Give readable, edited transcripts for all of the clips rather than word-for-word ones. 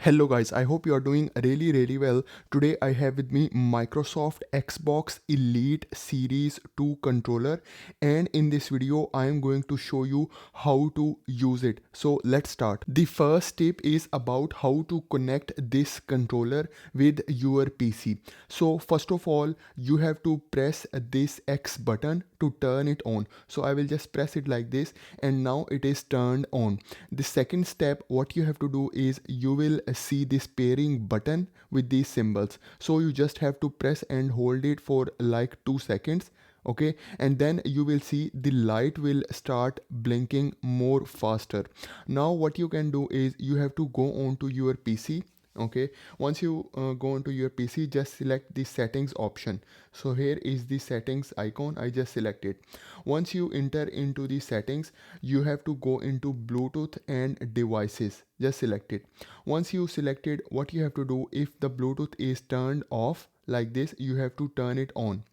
Hello guys, I hope you are doing really well. Today I have with me Microsoft Xbox Elite Series 2 controller, and in this video I am going to show you how to use it. So let's start. The first tip is about how to connect this controller with your PC. So first of all, you have to press this X button to turn it on. So I will just press it like this, and now it is turned on. The second step, what you have to do is you will see this pairing button with these symbols. So you just have to press and hold it for like 2 seconds. Okay, and then you will see the light will start blinking more faster. Now what you can do is you have to go on to your PC. Okay, once you go onto your PC, just select the settings option. So here is the settings icon. I just select it. Once you enter into the settings, you have to go into Bluetooth and devices. Just select it. Once you selected, what you have to do, if the Bluetooth is turned off like this, you have to turn it on.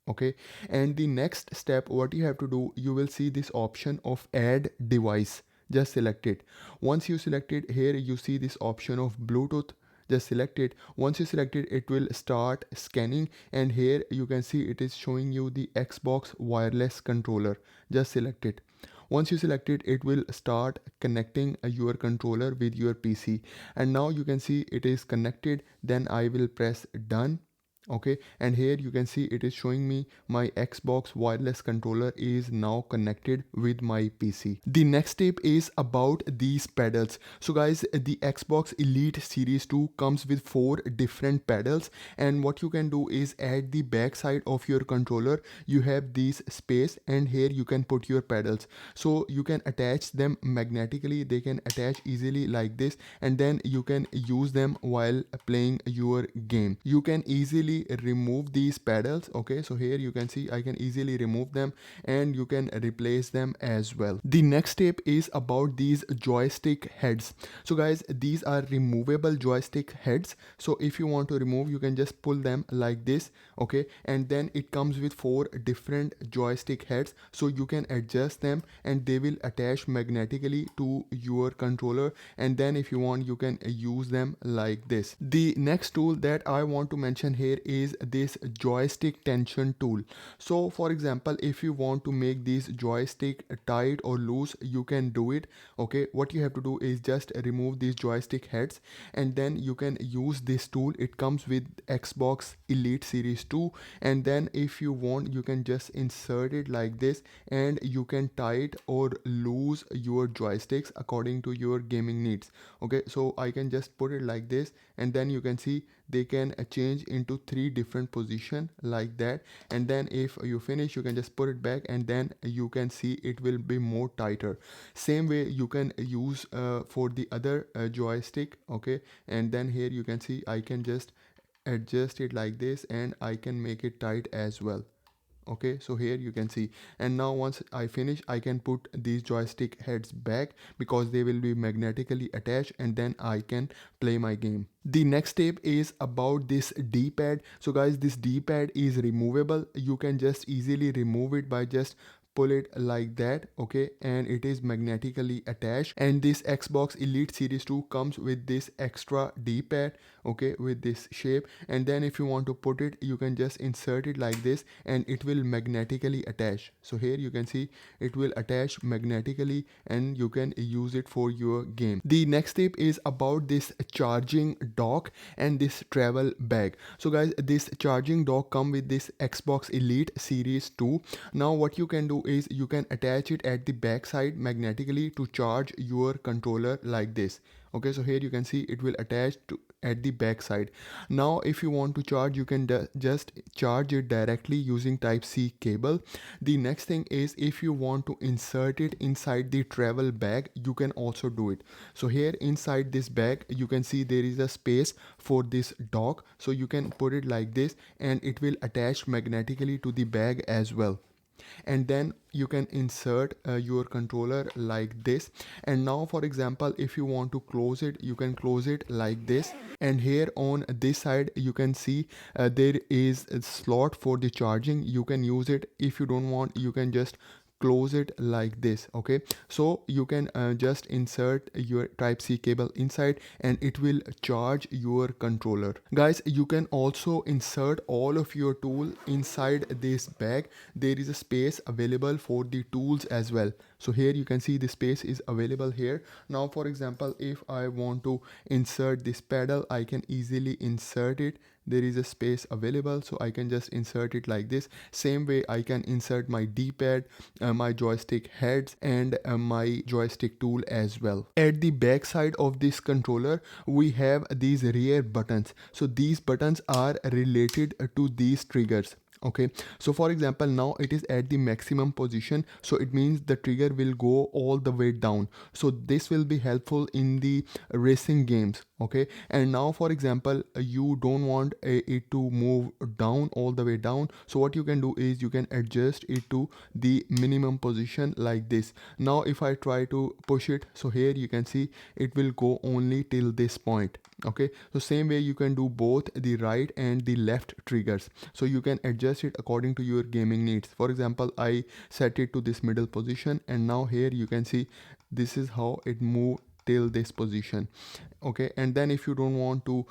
Okay, and the next step, what you have to do, you will see this option of add device. Just select it. Once you select it, here you see this option of Bluetooth. Just select it. Once you select it, it will start scanning, and here you can see it is showing you the Xbox wireless controller. Just select it. Once you select it, it will start connecting your controller with your PC, and now you can see it is connected. Then I will press done. Okay, and here you can see it is showing me my Xbox wireless controller is now connected with my PC. The next tip is about these pedals. So guys, the Xbox Elite Series 2 comes with 4 different pedals, and what you can do is at the back side of your controller you have this space, and here you can put your pedals. So you can attach them magnetically. They can attach easily like this, and then you can use them while playing your game. You can easily remove these pedals. Okay, so here you can see I can easily remove them, and you can replace them as well. The next tip is about these joystick heads. So guys, these are removable joystick heads. So if you want to remove, you can just pull them like this. Okay, and then it comes with 4 different joystick heads, so you can adjust them and they will attach magnetically to your controller, and then if you want, you can use them like this. The next tool that I want to mention here is this joystick tension tool. So for example, if you want to make this joystick tight or loose, you can do it. Okay, what you have to do is just remove these joystick heads, and then you can use this tool. It comes with Xbox Elite Series 2, and then if you want, you can just insert it like this, and you can tight or loose your joysticks according to your gaming needs. Okay, so I can just put it like this, and then you can see they can change into 3 different position like that, and then if you finish, you can just put it back, and then you can see it will be more tighter. Same way you can use for the other joystick. Okay, and then here you can see I can just adjust it like this, and I can make it tight as well. Okay, so here you can see, and now once I finish, I can put these joystick heads back because they will be magnetically attached, and then I can play my game. The next tip is about this D-pad. So guys, this D-pad is removable. You can just easily remove it by just pull it like that. Okay, and it is magnetically attached, and this Xbox Elite Series 2 comes with this extra D-pad. Okay, with this shape, and then if you want to put it, you can just insert it like this, and it will magnetically attach. So here you can see it will attach magnetically, and you can use it for your game. The next tip is about this charging dock and this travel bag. So guys, this charging dock come with this Xbox Elite Series 2. Now what you can do is you can attach it at the back side magnetically to charge your controller like this. Okay, so here you can see it will attach to at the back side. Now if you want to charge, you can just charge it directly using type C cable. The next thing is, if you want to insert it inside the travel bag, you can also do it. So here inside this bag, you can see there is a space for this dock, so you can put it like this, and it will attach magnetically to the bag as well. And then you can insert your controller like this, and now for example, if you want to close it, you can close it like this, and here on this side you can see there is a slot for the charging. You can use it. If you don't want, you can just close it like this. Okay, so you can just insert your type C cable inside and it will charge your controller. Guys, you can also insert all of your tool inside this bag. There is a space available for the tools as well. So here you can see the space is available here. Now for example, if I want to insert this pedal, I can easily insert it. There is a space available, so I can just insert it like this. Same way I can insert my d-pad, my joystick heads, and my joystick tool as well. At the back side of this controller we have these rear buttons. So these buttons are related to these triggers. Okay, so for example, now it is at the maximum position, so it means the trigger will go all the way down. So this will be helpful in the racing games. Okay, and now for example, you don't want it to move down all the way down, so what you can do is you can adjust it to the minimum position like this. Now if I try to push it, so here you can see it will go only till this point. Okay, so same way you can do both the right and the left triggers, so you can adjust it according to your gaming needs. For example, I set it to this middle position, and now here you can see this is how it moved till this position. Okay, and then if you don't want to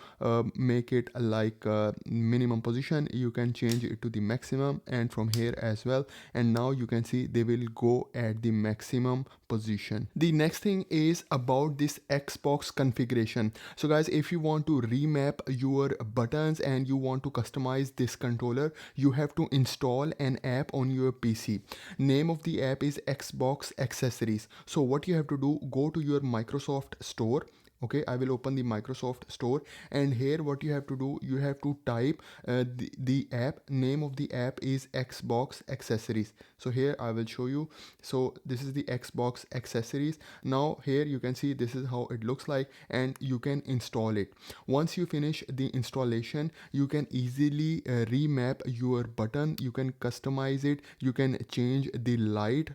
make it like minimum position, you can change it to the maximum, and from here as well, and now you can see they will go at the maximum position. The next thing is about this Xbox configuration. So guys, if you want to remap your buttons and you want to customize this controller, you have to install an app on your PC. Name of the app is Xbox Accessories. So what you have to do, go to your Microsoft Store. Okay, I will open the Microsoft Store, and here what you have to do, you have to type the app. Name of the app is Xbox Accessories. So here I will show you. So this is the Xbox Accessories. Now here you can see this is how it looks like, and you can install it. Once you finish the installation, you can easily remap your button. You can customize it, you can change the light.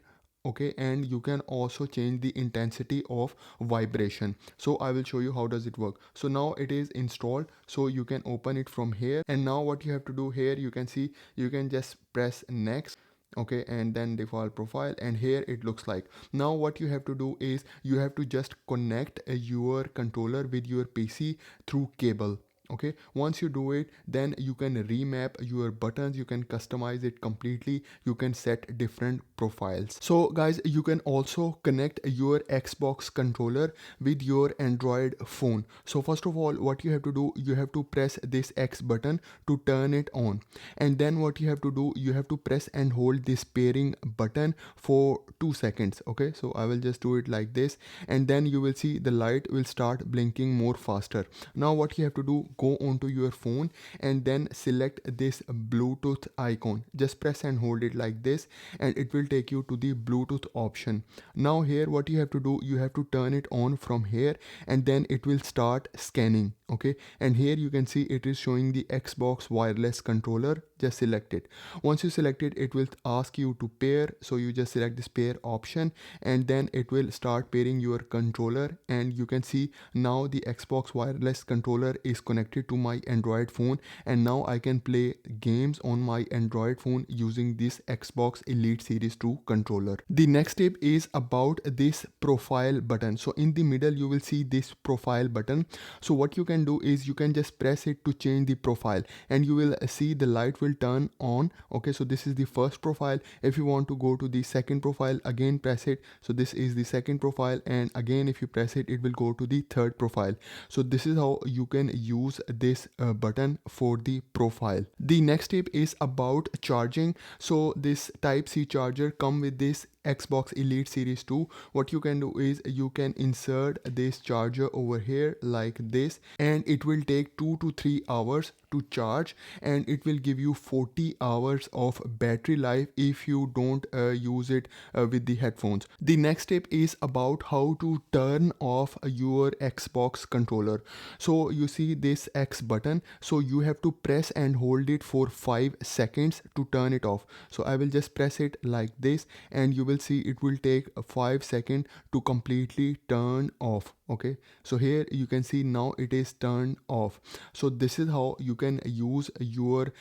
Okay, and you can also change the intensity of vibration. So I will show you how does it work. So now it is installed, so you can open it from here, and now what you have to do, here you can see you can just press next. Okay, and then default profile, and here it looks like. Now what you have to do is you have to just connect your controller with your PC through cable. Okay, once you do it, then you can remap your buttons, you can customize it completely, you can set different profiles. So guys, you can also connect your Xbox controller with your Android phone. So first of all, what you have to do, you have to press this X button to turn it on, and then what you have to do, you have to press and hold this pairing button for 2 seconds. Okay, so I will just do it like this, and then you will see the light will start blinking more faster. Now what you have to do, go onto your phone and then select this Bluetooth icon. Just press and hold it like this, and it will take you to the Bluetooth option. Now here what you have to do, you have to turn it on from here, and then it will start scanning. Okay, and here you can see it is showing the Xbox wireless controller. Just select it. Once you select it, it will ask you to pair, so you just select this pair option, and then it will start pairing your controller, and you can see now the Xbox wireless controller is connected to my Android phone, and now I can play games on my Android phone using this Xbox Elite Series 2 controller. The next step is about this profile button. So in the middle you will see this profile button. So what you can do is you can just press it to change the profile, and you will see the light will turn on. Okay, so this is the first profile. If you want to go to the second profile, again press it. So this is the second profile, and again if you press it, it will go to the third profile. So this is how you can use this button for the profile. The next step is about charging. So this type C charger come with this Xbox Elite Series 2. What you can do is you can insert this charger over here like this, and it will take 2 to 3 hours to charge, and it will give you 40 hours of battery life if you don't use it with the headphones. The next step is about how to turn off your Xbox controller. So you see this X button, so you have to press and hold it for 5 seconds to turn it off. So I will just press it like this, and you will see it will take 5 seconds to completely turn off. Okay, so here you can see now it is turned off. So this is how you can use your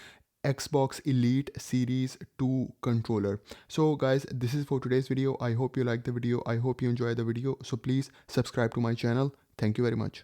Xbox Elite Series 2 controller. So guys, this is for today's video. I hope you like the video. I hope you enjoy the video. So please subscribe to my channel. Thank you very much.